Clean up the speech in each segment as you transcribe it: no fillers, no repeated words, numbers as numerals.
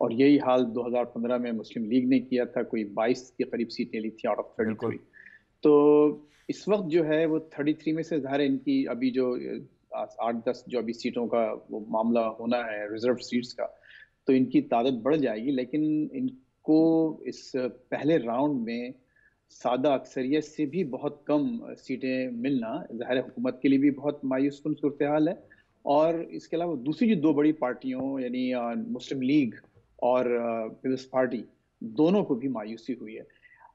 اور یہی حال 2015 میں مسلم لیگ نے کیا تھا, کوئی 22 کے قریب سیٹیں لی تھیں آؤٹ آف 33. تو اس وقت جو ہے وہ 33 میں سے ظاہر ہے ان کی ابھی جو 8-10 جو ابھی سیٹوں کا وہ معاملہ ہونا ہے ریزرو سیٹس کا, تو ان کی تعداد بڑھ جائے گی, لیکن ان کو اس پہلے راؤنڈ میں سادہ اکثریت سے بھی بہت کم سیٹیں ملنا ظاہر حکومت کے لیے بھی بہت مایوس کن صورتحال ہے. اور اس کے علاوہ دوسری جو دو بڑی پارٹیوں یعنی مسلم لیگ اور پیپلز پارٹی, دونوں کو بھی مایوسی ہوئی ہے.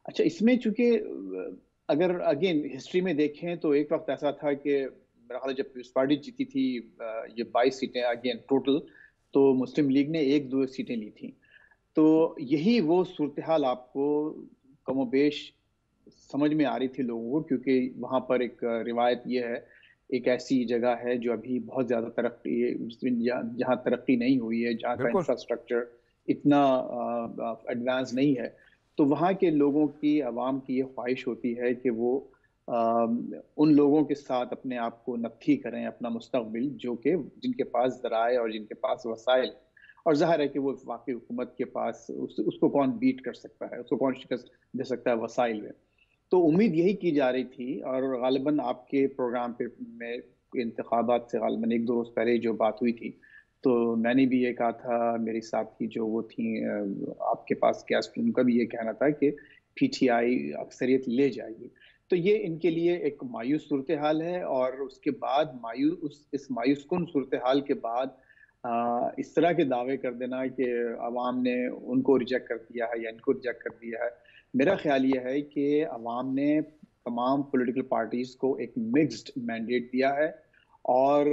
اچھا, اس میں چونکہ اگر اگین ہسٹری میں دیکھیں تو ایک وقت ایسا تھا کہ میرا خیال ہے جب پیپلز پارٹی جیتی تھی یہ 22 سیٹیں اگین ٹوٹل, تو مسلم لیگ نے 1-2 سیٹیں لی تھیں. تو یہی وہ صورتحال آپ کو کم و بیش سمجھ میں آ رہی تھی لوگوں کو, کیونکہ وہاں پر ایک روایت یہ ہے, ایک ایسی جگہ ہے جو ابھی بہت زیادہ ترقی, جہاں ترقی نہیں ہوئی ہے, جہاں کا انفراسٹرکچر اتنا ایڈوانس نہیں ہے, تو وہاں کے لوگوں کی, عوام کی یہ خواہش ہوتی ہے کہ وہ ان لوگوں کے ساتھ اپنے آپ کو نکھی کریں, اپنا مستقبل, جو کہ جن کے پاس ذرائع اور جن کے پاس وسائل, اور ظاہر ہے کہ وہ واقعی حکومت کے پاس اس کو کون بیٹ کر سکتا ہے, اس کو کون شکست دے سکتا ہے وسائل میں. تو امید یہی کی جا رہی تھی, اور غالباً آپ کے پروگرام پہ میں انتخابات سے غالباً 1-2 روز پہلے جو بات ہوئی تھی, تو میں نے بھی یہ کہا تھا, میری ساتھی جو وہ تھیں آپ کے پاس گیسٹ, ان کا بھی یہ کہنا تھا کہ پی ٹی آئی اکثریت لے جائے گی. تو یہ ان کے لیے ایک مایوس صورتحال ہے, اور اس کے بعد اس مایوس کن صورتحال کے بعد اس طرح کے دعوے کر دینا کہ عوام نے ان کو ریجیکٹ کر دیا ہے یا ان کو ریجیکٹ کر دیا ہے, میرا خیال یہ ہے کہ عوام نے تمام پولیٹیکل پارٹیز کو ایک مکسڈ مینڈیٹ دیا ہے, اور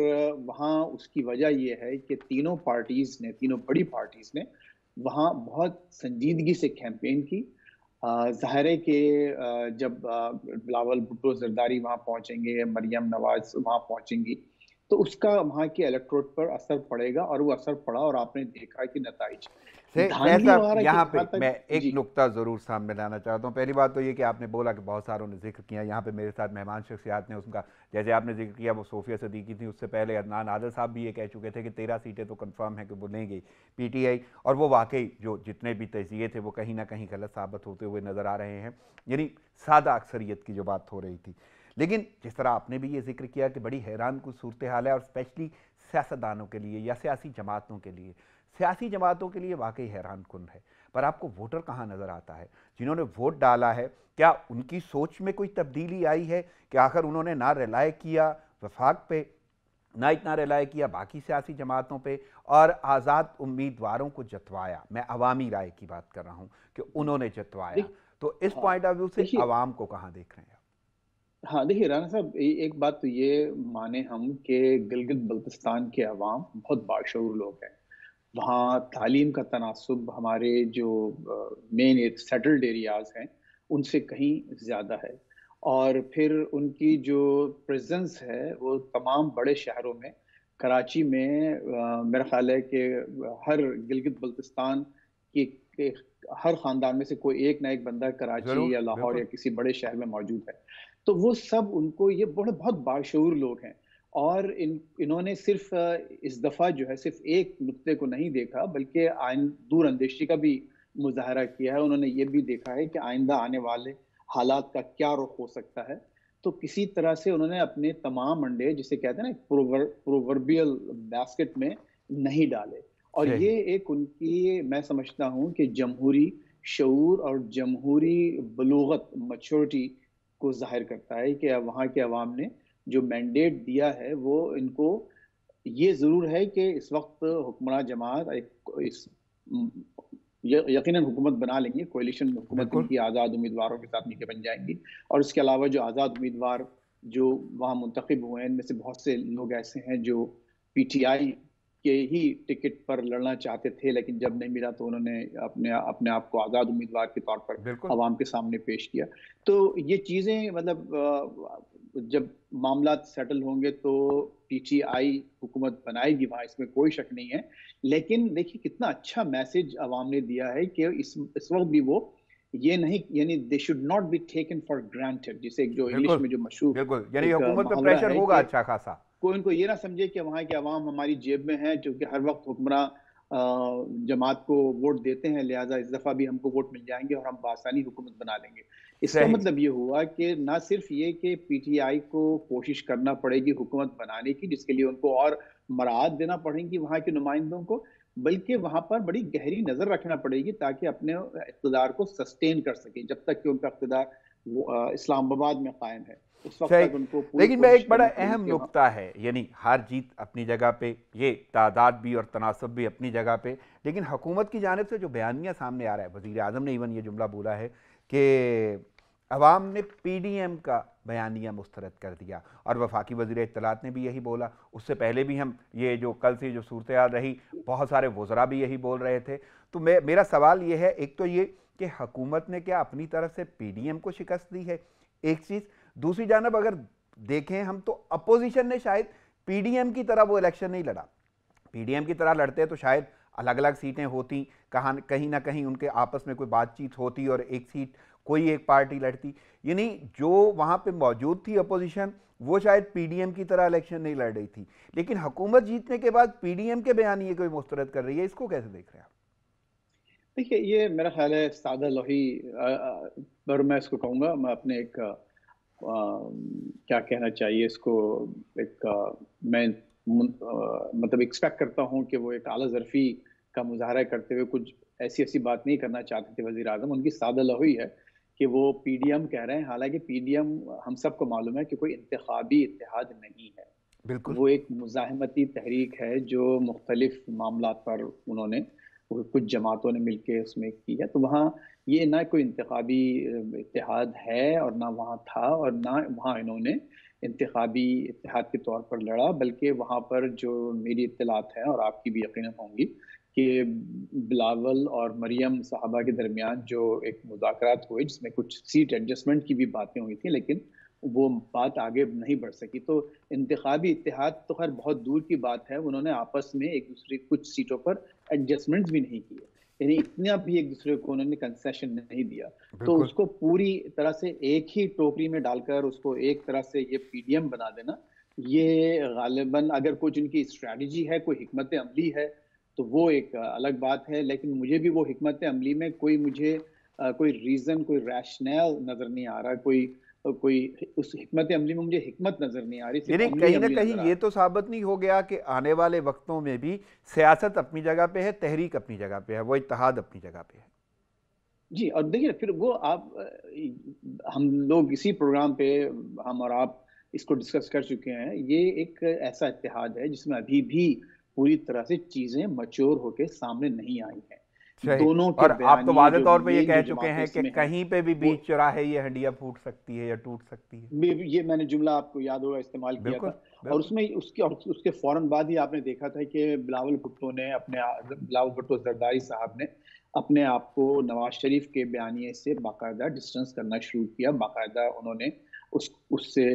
وہاں اس کی وجہ یہ ہے کہ تینوں بڑی پارٹیز نے وہاں بہت سنجیدگی سے کیمپین کی. ظاہر ہے کہ جب بلاول بھٹو زرداری وہاں پہنچیں گے, مریم نواز وہاں پہنچیں گی, تو اس کا وہاں کے الیکٹوریٹ پر اثر پڑے گا, اور وہ اثر پڑا, اور آپ نے دیکھا کہ نتائج فیض صاحب, یہاں پہ میں ایک نقطہ ضرور سامنے لانا چاہتا ہوں. پہلی بات تو یہ کہ آپ نے بولا کہ بہت ساروں نے ذکر کیا, یہاں پہ میرے ساتھ مہمان شخصیات نے اس کا, جیسے آپ نے ذکر کیا وہ صوفیہ صدیقی تھی, اس سے پہلے عدنان عادل صاحب بھی یہ کہہ چکے تھے کہ 13 سیٹیں تو کنفرم ہیں کہ وہ لیں گی پی ٹی آئی, اور وہ واقعی جو جتنے بھی تجزیے تھے وہ کہیں نہ کہیں غلط ثابت ہوتے ہوئے نظر آ رہے ہیں, یعنی سادہ اکثریت کی جو بات ہو رہی تھی. لیکن جس طرح آپ نے بھی یہ ذکر کیا کہ بڑی حیران کن صورتحال ہے, اور اسپیشلی سیاستدانوں کے لیے یا سیاسی جماعتوں کے لیے واقعی حیران کن ہے. پر آپ کو ووٹر کہاں نظر آتا ہے جنہوں نے ووٹ ڈالا ہے؟ کیا ان کی سوچ میں کوئی تبدیلی آئی ہے کہ آخر انہوں نے نہ ریلائے کیا وفاق پہ, نہ اتنا ریلائے کیا باقی سیاسی جماعتوں پہ, اور آزاد امیدواروں کو جتوایا؟ میں عوامی رائے کی بات کر رہا ہوں کہ انہوں نے جتوایا. تو اس پوائنٹ آف ویو سے عوام کو کہاں دیکھ رہے ہیں؟ ہاں دیکھیے رانا صاحب, ایک بات تو یہ مانے ہم کہ گلگت بلتستان کے عوام بہت باشعور لوگ ہیں. وہاں تعلیم کا تناسب ہمارے جو مین سیٹلڈ ایریاز ہیں ان سے کہیں زیادہ ہے, اور پھر ان کی جو پریزنس ہے وہ تمام بڑے شہروں میں, کراچی میں میرا خیال ہے کہ ہر گلگت بلتستان کی ہر خاندان میں سے کوئی ایک نہ ایک بندہ کراچی یا لاہور یا کسی بڑے شہر میں موجود ہے. تو وہ سب ان کو, یہ بہت باشعور لوگ ہیں, اور انہوں نے صرف اس دفعہ جو ہے صرف ایک نقطے کو نہیں دیکھا بلکہ دور اندیشی کا بھی مظاہرہ کیا ہے. انہوں نے یہ بھی دیکھا ہے کہ آئندہ آنے والے حالات کا کیا رخ ہو سکتا ہے, تو کسی طرح سے انہوں نے اپنے تمام انڈے, جسے کہتے ہیں نا پرووربیل باسکٹ میں نہیں ڈالے. اور یہ ایک ان کی, میں سمجھتا ہوں کہ جمہوری شعور اور جمہوری بلوغت, میچورٹی کو ظاہر کرتا ہے کہ وہاں کے عوام نے جو مینڈیٹ دیا ہے وہ ان کو یہ ضرور ہے کہ اس وقت حکمراں جماعت یقیناً حکومت بنا لیں گے, کوئلیشن حکومت ان کی آزاد امیدواروں کے ساتھ مل کے بن جائیں گی. اور اس کے علاوہ جو آزاد امیدوار جو وہاں منتخب ہوئے ہیں ان میں سے بہت سے لوگ ایسے ہیں جو پی ٹی آئی کے ہی ٹکٹ پر لڑنا چاہتے تھے, لیکن جب نہیں ملا تو انہوں نے اپنے آپ کو آزاد امیدوار کے طور پر عوام کے سامنے پیش کیا. تو یہ چیزیں مطلب جب معاملات سیٹل ہوں گے تو پی ٹی آئی حکومت بنائے گی وہاں, اس میں کوئی شک نہیں ہے. لیکن دیکھیے کتنا اچھا میسج عوام نے دیا ہے کہ اس وقت بھی وہ یہ نہیں, یعنی they should not be taken for granted, جسے جو انگلش میں جو مشہور یعنی حکومت پہ پریشر ہوگا اچھا خاصا, کوئی ان کو یہ نہ سمجھے کہ وہاں کے عوام ہماری جیب میں ہیں, چونکہ ہر وقت حکمراں جماعت کو ووٹ دیتے ہیں، لہٰذا اس دفعہ بھی ہم کو ووٹ مل جائیں گے اور ہم بآسانی حکومت بنا لیں گے۔ اس کا صحیح، مطلب یہ ہوا کہ نہ صرف یہ کہ پی ٹی آئی کو کوشش کرنا پڑے گی حکومت بنانے کی، جس کے لیے ان کو اور مراعات دینا پڑیں گی وہاں کے نمائندوں کو، بلکہ وہاں پر بڑی گہری نظر رکھنا پڑے گی تاکہ اپنے اقتدار کو سسٹین کر سکیں جب تک کہ ان کا اقتدار اسلام آباد میں قائم ہے۔ اس وقت صحیح، تک ان کو پوری لیکن میں کوشش ایک بڑا کرنی پڑے گی اہم کہ وہاں نکتہ ہے، یعنی ہار جیت اپنی جگہ پہ، یہ تعداد بھی اور تناسب بھی اپنی جگہ پہ، لیکن حکومت کی جانب سے جو بیانیہ سامنے آ رہا ہے، وزیر اعظم نے ایون یہ جملہ بولا ہے کہ عوام نے پی ڈی ایم کا بیانیہ مسترد کر دیا، اور وفاقی وزیر اطلاعات نے بھی یہی بولا۔ اس سے پہلے بھی ہم یہ جو کل سے جو صورتحال رہی، بہت سارے وزراء بھی یہی بول رہے تھے۔ تو میرا سوال یہ ہے، ایک تو یہ کہ حکومت نے کیا اپنی طرف سے پی ڈی ایم کو شکست دی ہے، ایک چیز، دوسری جانب اگر دیکھیں ہم تو اپوزیشن نے شاید پی ڈی ایم کی طرح وہ الیکشن نہیں لڑا۔ پی ڈی ایم کی طرح لڑتے تو شاید الگ الگ سیٹیں ہوتی، کہیں نہ کہیں ان کے آپس میں کوئی بات چیت ہوتی اور ایک سیٹ کوئی ایک پارٹی لڑتی، یعنی جو وہاں پہ موجود تھی اپوزیشن وہ شاید پی ڈی ایم کی طرح الیکشن نہیں لڑ رہی تھی، لیکن حکومت جیتنے کے بعد پی ڈی ایم کے بیانیے کوئی مسترد کر رہی ہے، اس کو کیسے دیکھ رہے ہیں آپ؟ دیکھیے، یہ میرا خیال ہے سادہ لوہی، پر میں اس کو کہوں گا، میں اپنے ایک کیا کہنا چاہیے اس کو، ایک میں مطلب ایکسپیکٹ کرتا ہوں کہ وہ ایک اعلیٰ ظرفی کا مظاہرہ کرتے ہوئے کچھ ایسی بات نہیں کرنا چاہتے تھے وزیر اعظم۔ ان کی سادہ لوہی ہے کہ وہ پی ڈی ایم کہہ رہے ہیں، حالانکہ پی ڈی ایم ہم سب کو معلوم ہے کہ کوئی انتخابی اتحاد نہیں ہے، بالکل وہ ایک مزاحمتی تحریک ہے جو مختلف معاملات پر انہوں نے کچھ جماعتوں نے مل کے اس میں کی ہے۔ تو وہاں یہ نہ کوئی انتخابی اتحاد ہے اور نہ وہاں تھا، اور نہ وہاں انہوں نے انتخابی اتحاد کے طور پر لڑا، بلکہ وہاں پر جو میری اطلاعات ہیں اور آپ کی بھی یقیناً ہوں گی کہ بلاول اور مریم صاحبہ کے درمیان جو ایک مذاکرات ہوئے جس میں کچھ سیٹ ایڈجسٹمنٹ کی بھی باتیں ہوئی تھیں، لیکن وہ بات آگے نہیں بڑھ سکی۔ تو انتخابی اتحاد تو خیر بہت دور کی بات ہے، انہوں نے آپس میں ایک دوسرے کچھ سیٹوں پر ایڈجسٹمنٹس بھی نہیں کیے، یعنی اتنا بھی ایک دوسرے کو انہوں نے کنسیشن نہیں دیا۔ تو بالکل اس کو پوری طرح سے ایک ہی ٹوکری میں ڈال کر اس کو ایک طرح سے یہ پی ڈی ایم بنا دینا، یہ غالباً اگر کچھ ان کی اسٹریٹجی ہے، کوئی حکمت عملی ہے تو وہ ایک الگ بات ہے، لیکن مجھے بھی وہ حکمت عملی میں کوئی ریزن، کوئی ریشنل نظر نہیں آ رہا، کوئی اس حکمت عملی میں مجھے حکمت نظر نہیں آ رہی، صرف یعنی عملی کہیں نہ عملی کہیں نظر آ یہ رہا تو ثابت نہیں ہو گیا کہ آنے والے وقتوں میں بھی سیاست اپنی جگہ پہ ہے، تحریک اپنی جگہ پہ ہے، وہ اتحاد اپنی جگہ پہ ہے؟ ہے۔ جی، اور دیکھیے پھر وہ ہم لوگ اسی پروگرام پہ ہم اور آپ اس کو ڈسکس کر چکے ہیں، یہ ایک ایسا اتحاد ہے جس میں ابھی بھی پوری طرح سے چیزیں میچور ہو کے سامنے نہیں آئی ہیں۔ صحیح، دونوں کے اور آپ تو بیانیے واضح جو طور پہ یہ مین جو کہہ چکے جماعتیں ہیں اس کہ میں ہیں کہیں پہ بھی وہ، بیچ چوراہے یہ ہنڈیا پھوٹ سکتی ہے یا ٹوٹ سکتی ہے۔ یہ میں نے جملہ آپ کو یاد ہوگا استعمال کیا بالکل تھا، اور بالکل اس کے فوراً بعد ہی آپ نے دیکھا تھا کہ بلاول بھٹو زرداری صاحب نے اپنے آپ کو نواز شریف کے بیانیے سے باقاعدہ ڈسٹنس کرنا شروع کیا، باقاعدہ انہوں نے اس سے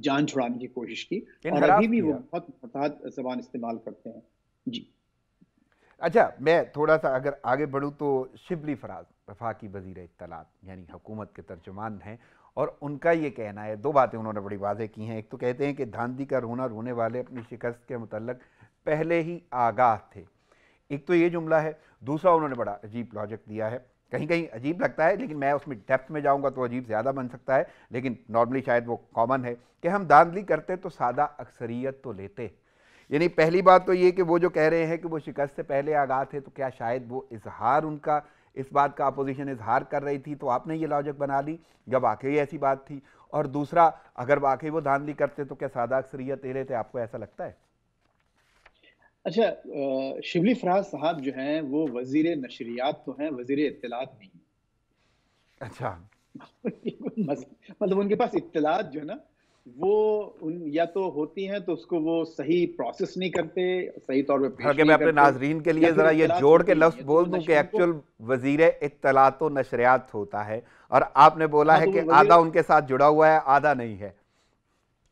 جان چھڑانے کی کوشش کی، اور ابھی انحراف بھی وہ کیا۔ بہت متحد زبان استعمال کرتے ہیں۔ جی اچھا، میں تھوڑا سا اگر آگے بڑھوں تو شبلی فراز وفاقی وزیر اطلاعات یعنی حکومت کے ترجمان ہیں، اور ان کا یہ کہنا ہے، دو باتیں انہوں نے بڑی واضح کی ہیں۔ ایک تو کہتے ہیں کہ دھاندلی کا رونا رونے والے اپنی شکست کے متعلق پہلے ہی آگاہ تھے، ایک تو یہ جملہ ہے۔ دوسرا انہوں نے بڑا عجیب لاجک دیا ہے، کہیں کہیں عجیب لگتا ہے لیکن میں اس میں ڈیپتھ میں جاؤں گا تو عجیب زیادہ بن سکتا ہے، لیکن نارملی شاید وہ کامن ہے کہ ہم دھاندلی کرتے تو سادہ اکثریت تو لیتے۔ یعنی پہلی بات تو یہ کہ وہ جو کہہ رہے ہیں کہ وہ شکست سے پہلے آگاہ تھے، تو کیا شاید وہ اظہار ان کا اس بات کا اپوزیشن اظہار کر رہی تھی تو آپ نے یہ لاجک بنا لی یا واقعی ایسی بات تھی؟ اور دوسرا، اگر واقعی وہ دھاندلی کرتے تو کیا سادہ اکثریت لے لیتے؟ آپ کو ایسا لگتا ہے؟ اچھا، شبلی فراز صاحب جو ہیں وہ وزیر نشریات تو ہیں، وزیر اطلاعات نہیں اچھا، مطلب ان کے پاس اطلاعات جو ہے نا وہ یا تو ہوتی ہیں تو اس کو وہ صحیح پروسیس نہیں کرتے، صحیح طور پہ پیش حالانکہ میں نہیں اپنے کرتے، ناظرین کے یا لیے پھر ذرا یہ اطلاعات جوڑ کے ہوتی نہیں لفظ ہے تو وہ بول دوں کہ ان کو، ایکچول وزیر اطلاعات و نشریات ہوتا ہے، اور آپ نے بولا ہاں ہے تو کہ وہ وزیر، آدھا ان کے ساتھ جڑا ہوا ہے آدھا نہیں ہے۔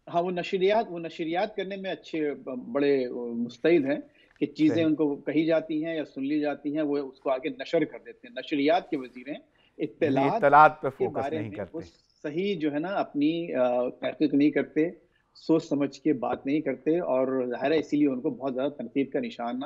ہاں وہ نشریات کرنے میں اچھے بڑے مستعد ہیں کہ چیزیں صحیح، ان کو کہی جاتی ہیں یا سن لی جاتی ہیں، وہ اس کو آگے نشر کر دیتے ہیں، نشریات کے وزیر ہیں۔ یعنی اطلاعات اطلاعات پہ کے فوکس بارے نہیں میں وہ کرتے۔ صحیح جو ہے نا اپنی تحقیق نہیں کرتے، سوچ سمجھ کے بات نہیں کرتے، اور ظاہر ہے اسی لیے ان کو بہت زیادہ تنقید کا نشانہ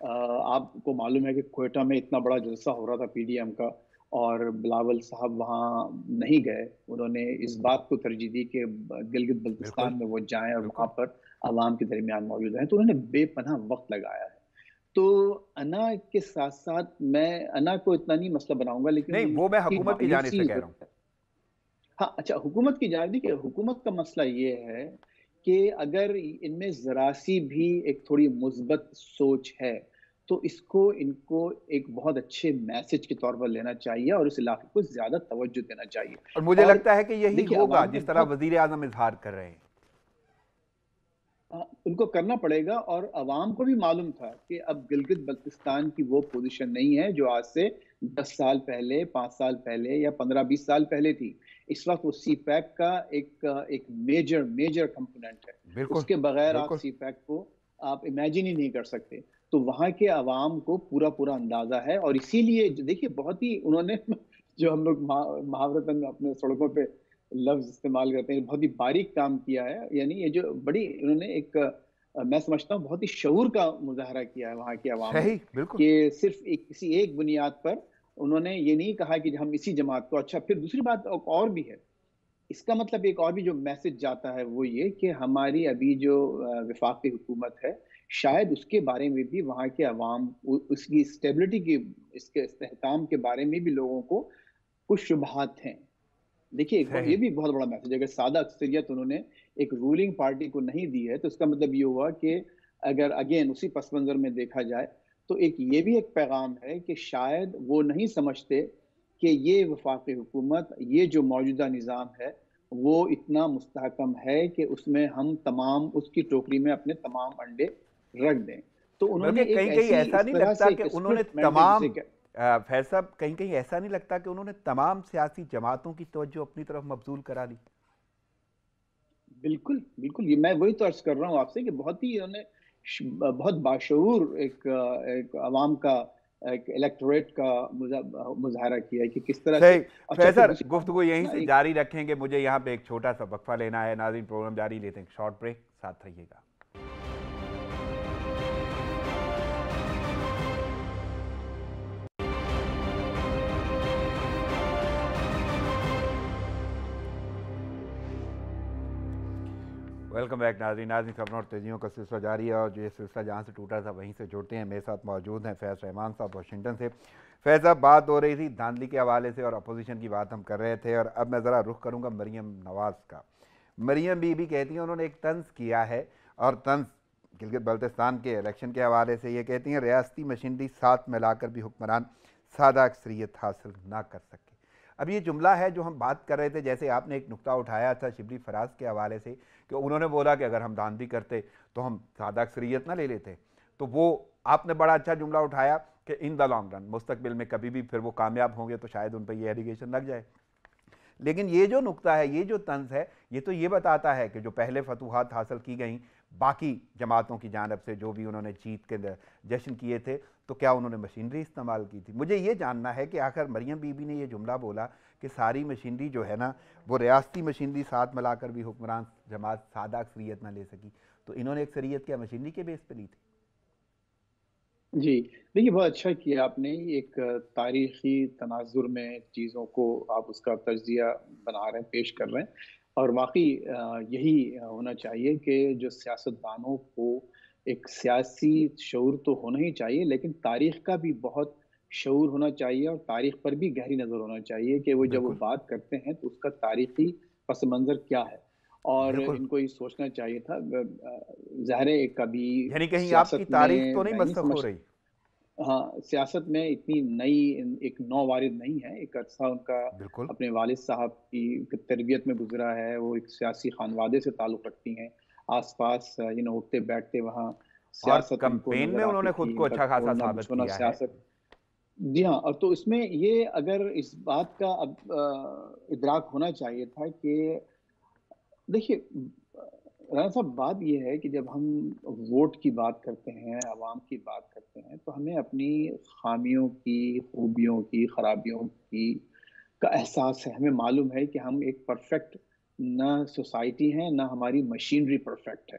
آپ کو معلوم ہے کہ کوئٹہ میں اتنا بڑا جلسہ ہو رہا تھا پی ڈی ایم کا، اور بلاول صاحب وہاں نہیں گئے. انہوں نے اس بات کو ترجیح دی کہ گلگت بالکل بلتستان میں وہ جائیں اور بالکل. وہاں پر عوام کے درمیان موجود ہیں. تو انہوں نے بے پناہ وقت لگایا ہے. تو انا کے ساتھ ساتھ میں انا کو اتنا نہیں مسئلہ بناؤں گا، لیکن نہیں، ان وہ میں کی حکومت کی جانب مایوسی. سے کہہ رہا ہوں. ہاں اچھا، حکومت کی جانب دیکھیے، حکومت کا مسئلہ یہ ہے کہ اگر ان میں ذرا سی بھی ایک تھوڑی مثبت سوچ ہے تو اس کو ان کو ایک بہت اچھے میسج کے طور پر لینا چاہیے اور اس علاقے کو زیادہ توجہ دینا چاہیے. اور مجھے اور لگتا ہے کہ یہی دیکھیے ہوگا عوام کو جس طرح بہت وزیر اعظم اظہار کر رہے ہیں. ان کو کرنا پڑے گا، اور عوام کو بھی معلوم تھا کہ اب گلگت بلتستان کی وہ پوزیشن نہیں ہے جو آج سے 10 سال پہلے، 5 سال پہلے یا 15-20 سال پہلے تھی. اس وقت وہ سی پیک کا ایک میجر کمپوننٹ ہے. بالکل اس کے بغیر آپ بالکل. سی پیک کو آپ امیجن ہی نہیں کر سکتے. تو وہاں کے عوام کو پورا اندازہ ہے، اور اسی لیے دیکھیے بہت ہی انہوں نے جو ہم لوگ محاورتاً اپنے سڑکوں پہ لفظ استعمال کرتے ہیں، بہت ہی باریک کام کیا ہے. یعنی یہ جو بڑی انہوں نے ایک میں سمجھتا ہوں بہت ہی شعور کا مظاہرہ کیا ہے وہاں کے عوام نے، صحیح. بالکل. کہ صرف کسی ایک بنیاد پر انہوں نے یہ نہیں کہا کہ ہم اسی جماعت کو. اچھا، پھر دوسری بات اور بھی ہے. اس کا مطلب ایک اور بھی جو میسج جاتا ہے وہ یہ کہ ہماری ابھی جو وفاقی حکومت ہے، شاید اس کے بارے میں بھی وہاں کے عوام، اس کی اسٹیبلٹی کی، اس کے استحکام کے بارے میں بھی لوگوں کو کچھ شبہات ہیں. دیکھیے یہ صحیح. بھی بہت بڑا میسج ہے. اگر سادہ اکثریت انہوں نے ایک رولنگ پارٹی کو نہیں دی ہے تو اس کا مطلب یہ ہوا کہ اگر اگین اسی پس منظر میں دیکھا جائے تو یہ بھی ایک پیغام ہے کہ شاید وہ نہیں سمجھتے کہ یہ وفاقی حکومت، یہ جو موجودہ نظام ہے وہ اتنا مستحکم ہے کہ اس میں ہم تمام اس کی ٹوکری میں اپنے تمام انڈے رکھ دیں. تو انہوں نے بلکہ ایک کہیں کہیں ایسی ایسا اس نہیں طرح لگتا سے کہ ایک انہوں نے اسپلٹ مینڈیٹ جسے تمام فیض صاحب، کہیں کہیں ایسا نہیں لگتا کہ انہوں نے تمام سیاسی جماعتوں کی توجہ اپنی طرف مبذول کرا لی؟ بالکل یہ میں وہی تو عرض کر رہا ہوں آپ سے کہ بہت ہی انہوں نے بہت باشعور ایک عوام کا، ایک الیکٹوریٹ کا مظاہرہ کیا ہے کہ کس طرح سے. صحیح. اچھا پھر فیصل، دوسری بات گفتگو یہیں نا سے ایک. جاری رکھیں گے. مجھے یہاں پہ ایک چھوٹا سا وقفہ لینا ہے. ناظرین، پروگرام جاری لیتے ہیں، شارٹ بریک، ساتھ رہیے گا. ویلکم بیک ناظرین. خبروں اور تیزیوں کا سلسلہ جاری ہے، اور جو یہ سلسلہ جہاں سے ٹوٹا تھا وہیں سے جڑتے ہیں. میرے ساتھ موجود ہیں فیض رحمان صاحب واشنگٹن سے. فیض صاحب، بات ہو رہی تھی دھاندلی کے حوالے سے اور اپوزیشن کی بات ہم کر رہے تھے، اور اب میں ذرا رخ کروں گا مریم نواز کا. مریم بی کہتی ہیں، انہوں نے ایک طنز کیا ہے، اور طنز گلگت بلتستان کے الیکشن کے حوالے سے یہ کہتی ہیں ریاستی مشینری ساتھ ملا کر بھی حکمران سادہ اکثریت حاصل نہ کر سکے. اب یہ جملہ ہے جو ہم بات کر رہے تھے، جیسے آپ نے ایک نقطہ اٹھایا تھا شبلی فراز کے حوالے سے کہ انہوں نے بولا کہ اگر ہم دھاندلی کرتے تو ہم سادہ اکثریت نہ لے لیتے. تو وہ آپ نے بڑا اچھا جملہ اٹھایا کہ ان دا لانگ رن، مستقبل میں کبھی بھی پھر وہ کامیاب ہوں گے تو شاید ان پہ یہ ایلیگیشن لگ جائے. لیکن یہ جو نقطہ ہے، یہ جو طنز ہے، یہ تو یہ بتاتا ہے کہ جو پہلے فتوحات حاصل کی گئیں باقی جماعتوں کی جانب سے، جو بھی انہوں نے جیت کے جشن کیے تھے، تو کیا انہوں نے مشینری استعمال کی تھی؟ مجھے یہ جاننا ہے کہ آخر مریم بی نے یہ جملہ بولا کہ ساری مشینری جو ہے نا وہ ریاستی مشینری ساتھ ملا کر بھی حکمران جماعت سادہ اکثریت نہ لے سکی، تو انہوں نے اکثریت کیا مشینری کے بیس پہ لی تھی؟ جی دیکھیے، بہت اچھا کیا آپ نے. ایک تاریخی تناظر میں چیزوں کو آپ اس کا تجزیہ بنا رہے ہیں، پیش کر رہے ہیں. اور واقعی یہی ہونا چاہیے کہ جو سیاستدانوں کو ایک سیاسی شعور تو ہونا ہی چاہیے، لیکن تاریخ کا بھی بہت شعور ہونا چاہیے، اور تاریخ پر بھی گہری نظر ہونا چاہیے کہ وہ جب وہ بالکل بات کرتے ہیں تو اس کا تاریخی پس منظر کیا ہے. اور بالکل. ان کو یہ سوچنا چاہیے تھا. ظاہر ہے کبھی یعنی کہیں آپ کی سیاست تاریخ تو نہیں میں نہیں مسخ ہو سمجھ. رہی؟ ہاں، سیاست میں اتنی نئی ایک نو وارد نہیں ہے. ایک عرصہ ان کا بالکل. اپنے والد صاحب کی تربیت میں گزرا ہے. وہ ایک سیاسی خانوادے سے تعلق رکھتی ہیں. آس پاس اٹھتے بیٹھتے وہاں اور سیاست ان کو کمپین میں نظر انہوں آتی نے خود تھی. کو ان کا اچھا خاصا کھولنا ثابت بچھونا کیا ہے. سیاست. جی ہاں. اور تو اس میں یہ اگر اس بات کا اب ادراک ہونا چاہیے تھا کہ دیکھیے رانا صاحب، بات یہ ہے کہ جب ہم ووٹ کی بات کرتے ہیں، عوام کی بات کرتے ہیں، تو ہمیں اپنی خامیوں کی، خوبیوں کی، خرابیوں کی کا احساس ہے. ہمیں معلوم ہے کہ ہم ایک پرفیکٹ نہ سوسائٹی ہیں، نہ ہماری مشینری پرفیکٹ ہے.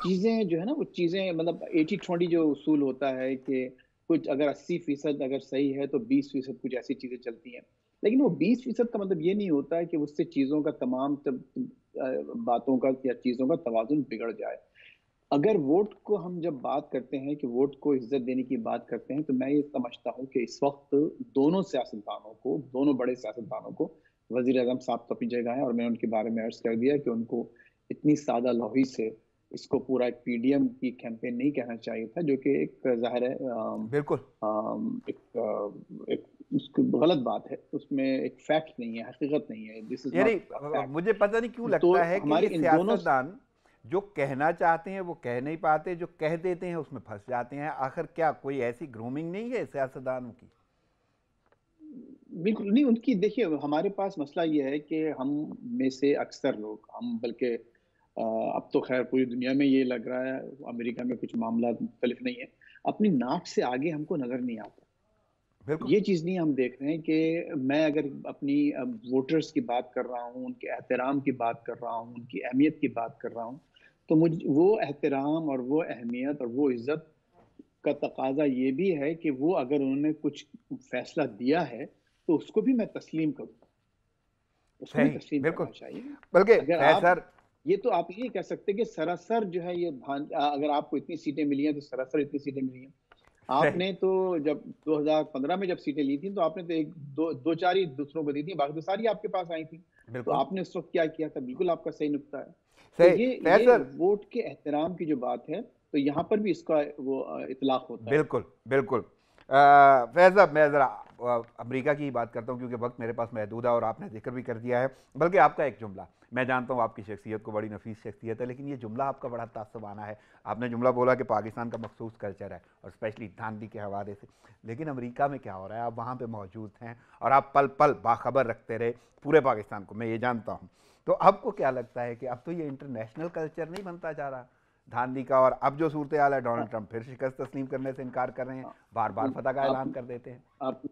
چیزیں جو ہے نا وہ چیزیں مطلب 80-20 جو اصول ہوتا ہے کہ کچھ اگر 80% اگر صحیح ہے تو 20% کچھ ایسی چیزیں چلتی ہیں، لیکن وہ 20% کا مطلب یہ نہیں ہوتا ہے کہ اس سے چیزوں کا تمام باتوں کا یا چیزوں کا توازن بگڑ جائے۔ اگر ووٹ کو ہم جب بات کرتے ہیں کہ ووٹ کو عزت دینے کی بات کرتے ہیں تو میں یہ سمجھتا ہوں کہ اس وقت دونوں بڑے سیاستدانوں کو وزیر اعظم صاحب تو اپنی جگہ ہیں، اور میں ان کے بارے میں عرض کر دیا کہ ان کو اتنی سادہ لوحی سے اس کو پورا ایک پی ڈی ایم کی کیمپین نہیں کہنا چاہیے تھا، جو کہ ایک ظاہر ہے بالکل ایک اس کو غلط بات ہے، اس میں ایک فیکٹ نہیں ہے، حقیقت نہیں ہے، دس از یعنی ناٹ فیکٹ۔ مجھے پتہ نہیں کیوں تو لگتا ہے کہ ہمارے یہ ان دونوں سیاستدان جو کہنا چاہتے ہیں وہ کہہ نہیں پاتے، جو کہہ دیتے ہیں اس میں پھنس جاتے ہیں۔ آخر کیا کوئی ایسی گرومنگ نہیں ہے سیاستدانوں کی؟ بالکل نہیں، ان کی دیکھیے ہمارے پاس مسئلہ یہ ہے کہ ہم میں سے اکثر لوگ ہم بلکہ اب تو خیر پوری دنیا میں یہ لگ رہا ہے، امریکہ میں کچھ معاملات مختلف نہیں ہیں، اپنی ناک سے آگے ہم کو نظر نہیں آتا۔ بالکل یہ چیز نہیں ہم دیکھ رہے ہیں کہ میں اگر اپنی ووٹرز کی بات کر رہا ہوں، ان کے احترام کی بات کر رہا ہوں، ان کی اہمیت کی بات کر رہا ہوں، تو وہ احترام اور وہ اہمیت اور وہ عزت کا تقاضا یہ بھی ہے کہ وہ اگر انہوں نے کچھ فیصلہ دیا ہے تو اس کو بھی میں تسلیم کروں، اس کو بھی صحیح، تسلیم بالکل۔ کرنا چاہیے۔ بلکہ اگر آپ فیصل یہ تو آپ یہ کہہ سکتے کہ سراسر جو ہے اگر آپ کو اتنی سیٹیں ملی ہیں تو سراسر اتنی سیٹیں ملی ہیں۔ آپ صحیح، نے تو جب 2015 میں جب سیٹیں لی تھیں تو آپ نے تو ایک دو چار ہی دوسروں کو دی تھی، باقی تو ساری آپ کے پاس آئی تھیں، تو بالکل آپ نے اس وقت کیا کیا تھا؟ بالکل آپ کا صحیح نکتہ ہے۔ تو صحیح یہ فیصل، ووٹ کے احترام کی جو بات ہے تو یہاں پر بھی اس کا وہ اطلاق ہوتا ہے۔ بالکل بالکل۔ فیض صاحب میں ذرا امریکہ کی ہی بات کرتا ہوں کیونکہ وقت میرے پاس محدود ہے اور آپ نے ذکر بھی کر دیا ہے، بلکہ آپ کا ایک جملہ، میں جانتا ہوں آپ کی شخصیت کو بڑی نفیس شخصیت ہے، لیکن یہ جملہ آپ کا بڑا تعصبانہ ہے۔ آپ نے جملہ بولا کہ پاکستان کا مخصوص کلچر ہے اور اسپیشلی دھاندلی کے حوالے سے، لیکن امریکہ میں کیا ہو رہا ہے؟ آپ وہاں پہ موجود ہیں اور آپ پل پل باخبر رکھتے رہے پورے پاکستان کو، میں یہ جانتا ہوں۔ تو آپ کو کیا لگتا ہے کہ اب تو یہ انٹرنیشنل کلچر نہیں بنتا جا رہا دھاندلی کا؟ اور اب جو صورتحال ہے، ڈونلڈ ٹرمپ پھر شکست تسلیم کرنے سے انکار کر رہے ہیں، بار بار فتح کا آپ اعلان کر دیتے ہیں۔ آپ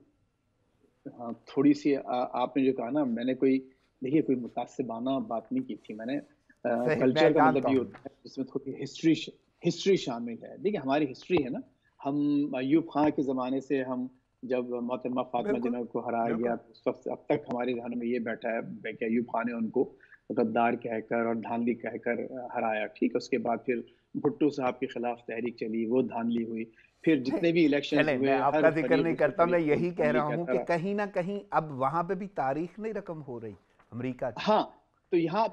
ہاں تھوڑی سی آپ نے جو کہا نا، میں نے دیکھیے کوئی متعصبانہ بات نہیں کی تھی میں نے۔ صحیح، میں کلچر کا مطلب جانتا یہ ہوں۔ ہوتا ہے جس میں تھوڑی ہسٹری شامل ہے۔ دیکھیے ہماری ہسٹری ہے نا، ہم ایوب خان کے زمانے سے ہم جب محترمہ فاطمہ بالکل جناب کو ہرایا بالکل گیا تو اس وقت سے اب تک ہمارے ذہن میں یہ بیٹھا ہے کہ ایوب خان نے ان کو غدار کہہ کر اور دھاندلی کہہ کر ہرایا، ٹھیک ہے۔ اس کے بعد پھر بھٹو صاحب کے خلاف تحریک چلی، وہ دھاندلی ہوئی، پھر جتنے بھی الیکشنز چلیں میں ہوئے آپ ہر کا ذکر فریق نہیں دوسرے کرتا، میں فریق کو یہی کہہ دھاندلی رہا ہوں کہتا کہ رہا۔ کہیں نہ کہیں اب وہاں پہ بھی تاریخ نہیں رقم ہو رہی امریکہ کی۔ ہاں تو یہاں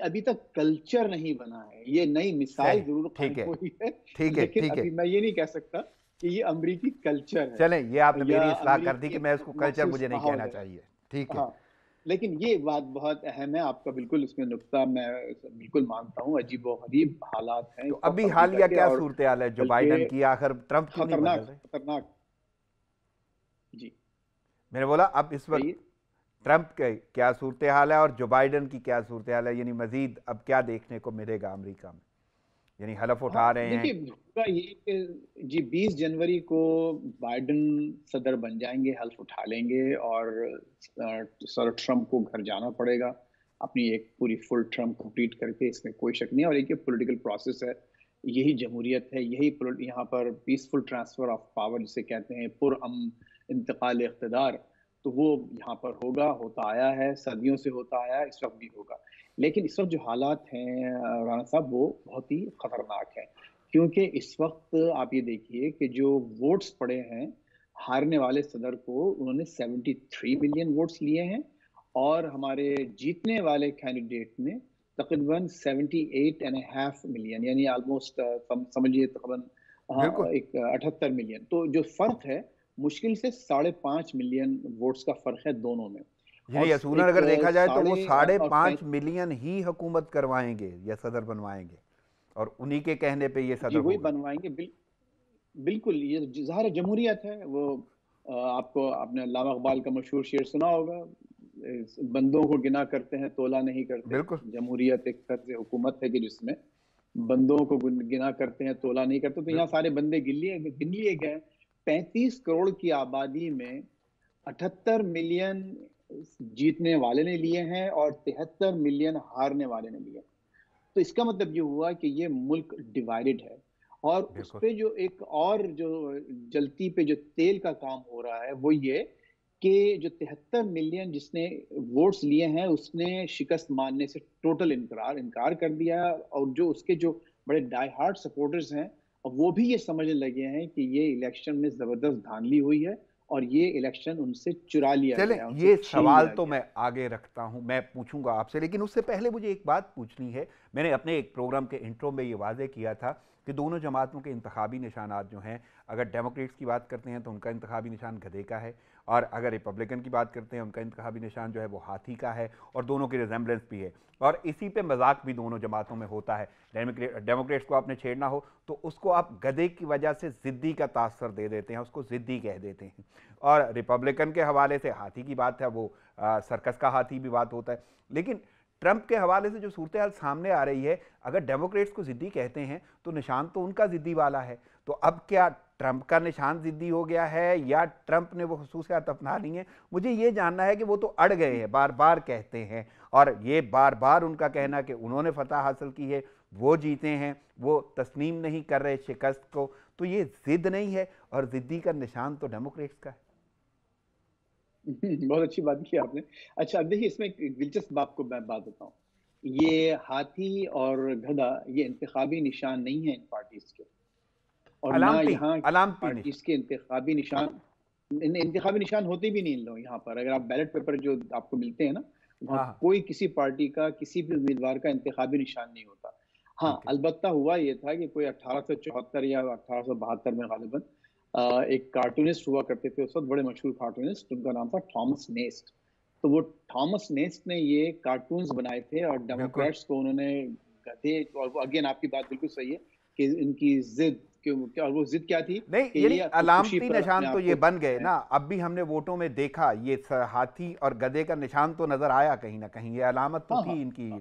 ابھی تک کلچر نہیں بنا ہے، یہ نئی مثال صحیح، ضرور ٹھیک قائم ہے ہوئی ہے، ٹھیک ہے لیکن ٹھیک ہے۔ ابھی میں یہ نہیں کہہ سکتا کہ یہ امریکی کلچر ہے چلیں یہ آپ نے یا میری اصلاح کر دی امریکی کہ ایک میں اس کو کلچر مخصوص مجھے نہیں ماحول کہنا ہے۔ چاہیے، ٹھیک ہے۔ ہاں لیکن یہ بات بہت اہم ہے، آپ کا بالکل اس میں نقطہ میں بالکل مانتا ہوں، عجیب و غریب حالات ہیں تو اس وقت ابھی امریکہ حالیہ کے، کیا اور صورتحال ہے جو بائیڈن بلکہ کی؟ آخر ٹرمپ کیوں نہیں بدل خطرناک رہے؟ خطرناک جی میں نے بولا اب اس وقت کہیے۔ ٹرمپ کے کیا صورتحال ہے اور جو بائیڈن کی کیا صورتحال ہے؟ یعنی مزید اب کیا دیکھنے کو ملے گا امریکہ میں؟ یعنی حلف ہاں اٹھا رہے ہیں؟ دیکھیے ہوگا یہ کہ جی 20 جنوری کو بائیڈن صدر بن جائیں گے، حلف اٹھا لیں گے، اور سر ٹرمپ کو گھر جانا پڑے گا اپنی ایک پوری فل ٹرم کمپلیٹ کر کے، اس میں کوئی شک نہیں۔ اور ایک پولیٹیکل پروسیس ہے، یہی جمہوریت ہے، یہی یہاں پر پیسفل ٹرانسفر آف پاور جسے کہتے ہیں، پرامن انتقال اقتدار، تو وہ یہاں پر ہوگا، ہوتا آیا ہے، صدیوں سے ہوتا آیا ہے، اس وقت بھی ہوگا۔ لیکن اس وقت جو حالات ہیں رانا صاحب وہ بہت ہی خطرناک ہیں، کیونکہ اس وقت آپ یہ دیکھیے کہ جو ووٹس پڑے ہیں ہارنے والے صدر کو، انہوں نے 73 ملین ووٹس لیے ہیں، اور ہمارے جیتنے والے کینڈیڈیٹ نے تقریباً 78.5 ملین، یعنی آلموسٹ سمجھیے تقریباً بالکل، ایک 78 ملین، تو جو فرق ہے مشکل سے 5.5 ملین ووٹس کا فرق ہے دونوں میں۔ اور یعنی اصولاً ایک اگر دیکھا جائے تو وہ ساڑھے اور 5.5 ملین ہی حکومت کروائیں گے یا صدر بنوائیں گے، اور انہی کے کہنے پہ یہ جی صدر وہی ہوگا۔ بنوائیں گے، بالکل یہ ظاہر جمہوریت ہے۔ وہ آپ نے علامہ اقبال کا مشہور شعر سنا ہوگا، بندوں کو گنا کرتے ہیں تولا نہیں کرتے۔ بالکل جمہوریت ایک طرز حکومت ہے کہ جس میں بندوں کو گنا کرتے ہیں تولا نہیں کرتے، تو یہاں بالکل سارے بندے گن لیے گئے۔ 35 کروڑ کی آبادی میں 78 ملین جیتنے والے نے لیے ہیں اور 73 ملین ہارنے والے نے لیے ہیں۔ تو اس کا مطلب یہ ہوا کہ یہ ملک ڈیوائڈڈ ہے، اور اس بالکل پہ جو ایک اور جو جلتی پہ جو تیل کا کام ہو رہا ہے وہ یہ کہ جو 73 ملین جس نے ووٹس لیے ہیں اس نے شکست ماننے سے ٹوٹل انکار کر دیا، اور جو اس کے جو بڑے ڈائی ہارڈ سپورٹرز ہیں وہ بھی یہ سمجھنے لگے ہیں کہ یہ الیکشن میں زبردست دھاندلی ہوئی ہے اور یہ الیکشن ان سے چرا لیا چلیں گیا، ان سے یہ چھین سوال لیا تو گیا۔ میں آگے رکھتا ہوں، میں پوچھوں گا آپ سے، لیکن اس سے پہلے مجھے ایک بات پوچھنی ہے۔ میں نے اپنے ایک پروگرام کے انٹرو میں یہ واضح کیا تھا کہ دونوں جماعتوں کے انتخابی نشانات جو ہیں، اگر ڈیموکریٹس کی بات کرتے ہیں تو ان کا انتخابی نشان گدھے کا ہے، اور اگر ریپبلکن کی بات کرتے ہیں ان کا انتخابی نشان جو ہے وہ ہاتھی کا ہے، اور دونوں کی ریزمبلنس بھی ہے، اور اسی پہ مذاق بھی دونوں جماعتوں میں ہوتا ہے۔ ڈیموکریٹس کو آپ نے چھیڑنا ہو تو اس کو آپ گدھے کی وجہ سے ضدی کا تاثر دے دیتے ہیں، اس کو ضدی کہہ دیتے ہیں، اور ریپبلکن کے حوالے سے ہاتھی کی بات ہے، وہ سرکس کا ہاتھی بھی بات ہوتا ہے۔ لیکن ٹرمپ کے حوالے سے جو صورتحال سامنے آ رہی ہے، اگر ڈیموکریٹس کو ضدی کہتے ہیں تو نشان تو ان کا ضدی والا ہے، تو اب کیا ٹرمپ کا نشان ضدی ہو گیا ہے یا ٹرمپ نے وہ خصوصیات اپنا لی ہیں؟ مجھے یہ جاننا ہے کہ وہ تو اڑ گئے ہیں، بار بار کہتے ہیں، اور یہ بار بار ان کا کہنا کہ انہوں نے فتح حاصل کی ہے، وہ جیتے ہیں، وہ تسلیم نہیں کر رہے شکست کو، تو یہ ضد نہیں ہے؟ اور ضدی کا نشان تو ڈیموکریٹس کا ہے۔ بہت اچھی بات کی آپ نے۔ اچھا اب دیکھیے، اس میں ایک دلچسپ آپ کو میں بات بتاؤں، یہ ہاتھی اور گدھا یہ انتخابی نشان نہیں ہے ان پارٹیز کے، اور نہ علامتی یہاں علامتی نشان۔ پارٹیز کے انتخابی نشان ہوتے بھی نہیں ان لوگ یہاں پر۔ اگر آپ بیلٹ پیپر جو آپ کو ملتے ہیں نا، وہاں ہاں ہاں کوئی کسی پارٹی کا کسی بھی امیدوار کا انتخابی نشان نہیں ہوتا۔ ہاں ٹھیک ہے۔ البتہ ہوا یہ تھا کہ کوئی 1874 یا 1872 میں غالباً ایک کارٹونسٹ ہوا کرتے تھے اس وقت، بڑے مشہور کارٹونسٹ، ان کا نام تھا تھامس نیسٹ۔ تو وہ تھامس نیسٹ نے یہ کارٹونز بنائے تھے، اور بالکل ڈیموکریٹس کو انہوں نے گدھے، اور اگین آپ کی بات بالکل صحیح ہے کہ ان کی ضد، اور وہ ضد کیا تھی نہیں، کہ یعنی یہ خودکشی علامتی پر اپنے نشان تو آپ یہ کو بن گئے نا، اب بھی ہم نے ووٹوں میں دیکھا یہ ہاتھی اور گدھے کا نشان تو نظر آیا کہیں نہ کہیں، یہ علامت تو ہاں ہاں تھی ان کی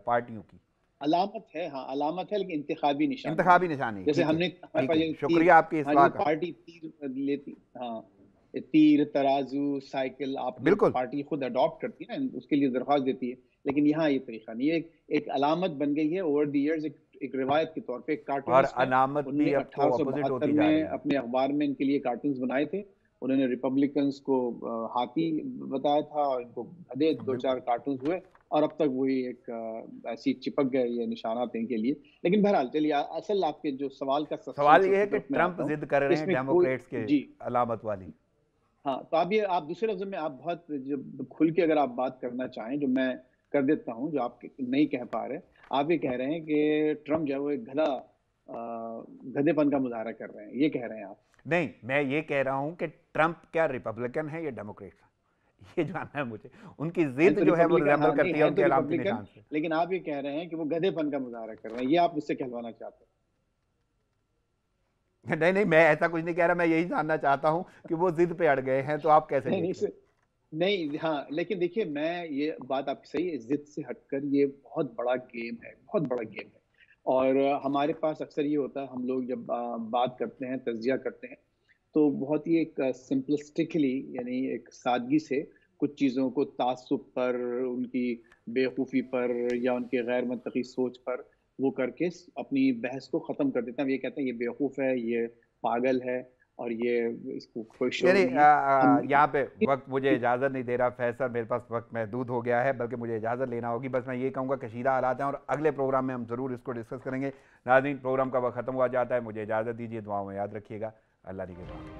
پارٹیوں کی۔ علامت ہے، ہاں علامت ہے، لیکن انتخابی نشان نہیں انتخابی ہے۔ نشان نہیں، جیسے ٹھیک ہم ہے، نے ہمارے ٹھیک پاس ہے، یہ تیر، شکریہ آپ کی ہاں اصلاح جو کا۔ پارٹی تیر لیتی، ہاں تیر ترازو سائیکل آپ جو بالکل، پارٹی خود اڈاپٹ کرتی ہے نا، اس کے لیے درخواست دیتی ہے، لیکن یہاں یہ طریقہ نہیں ہے۔ ایک علامت بن گئی ہے اوور دی ایئرز، ایک روایت کے طور پہ۔ ایک اور کارٹونسٹ ہے، علامت انہوں نے بھی اب تو اپوزٹ 1872 ہوتی جا میں رہی ہے۔ اپنے اخبار میں ان کے لیے کارٹونز بنائے تھے۔ انہوں نے ریپبلکنز کو ہاتھی بتایا تھا، اور ان کو گدھے، دو بالکل، چار کارٹونز ہوئے، اور اب تک وہی ایک ایسی چپک گئے یہ نشانات ان کے لیے۔ لیکن بہرحال چلیے، اصل آپ کے جو سوال کا سوال سبسٹنس یہ ہے کی کہ طرف میں ٹرمپ آتا ہوں ضد کر کہ رہے اس ہیں میں کوئی، ڈیموکریٹس کے جی علامت والی۔ ہاں، تو آپ دوسرے لفظ میں آپ بہت جب کھل کے اگر آپ بات کرنا چاہیں، جو میں کر دیتا ہوں، جو آپ نہیں کہہ پا رہے، آپ یہ کہہ رہے ہیں کہ ٹرمپ جو ہے وہ ایک گدھے پن کا مظاہرہ کر رہے ہیں، یہ کہہ رہے ہیں آپ؟ نہیں، میں یہ کہہ رہا ہوں کہ ٹرمپ کیا ریپبلکن ہے یا ڈیموکریٹ ہے، یہ جاننا ہے مجھے۔ ان کی ہیں ضد تو جو ہے وہ ریپبلکن، ریزمبل ہاں نہیں کرتی ہے ہیں ان تو کے علامتی ریپبلکن، نشان سے۔ لیکن آپ یہ کہہ رہے ہیں کہ وہ گدھے پن کا مظاہرہ کر رہے ہیں، یہ آپ اس سے کہلوانا چاہتے ہیں؟ نہیں نہیں، میں ایسا کچھ نہیں کہہ رہا، میں یہی جاننا چاہتا ہوں کہ وہ ضد پہ اڑ گئے ہیں تو آپ کیسے نہیں دیکھتے ہیں؟ نہیں نہیں، ہاں لیکن دیکھیے، میں یہ بات آپ کی صحیح ہے، ضد سے ہٹ کر یہ بہت بڑا گیم ہے، بہت بڑا گیم ہے، اور ہمارے پاس اکثر یہ ہوتا ہے، ہم لوگ جب بات کرتے ہیں، تجزیہ کرتے ہیں، تو بہت ہی ایک سمپلسٹکلی، یعنی ایک سادگی سے کچھ چیزوں کو تعصب پر، ان کی بیوقوفی پر، یا ان کے غیر منطقی سوچ پر وہ کر کے اپنی بحث کو ختم کر دیتے ہیں۔ ہم یہ کہتے ہیں یہ بیوقوف ہے، یہ پاگل ہے، اور یہ اس کو کوئی شعور یعنی نہیں ہے۔ ہم یہاں پہ وقت مجھے اجازت نہیں دے رہا فیصل، میرے پاس وقت محدود ہو گیا ہے، بلکہ مجھے اجازت لینا ہوگی۔ بس میں یہ کہوں گا کشیدہ حالات ہیں، اور اگلے پروگرام میں ہم ضرور اس کو ڈسکس کریں گے۔ ناظرین، پروگرام کا وقت ختم ہوا جاتا ہے، مجھے اجازت دیجیے، دعاؤں میں یاد رکھیے گا۔ اللہ نگہبان۔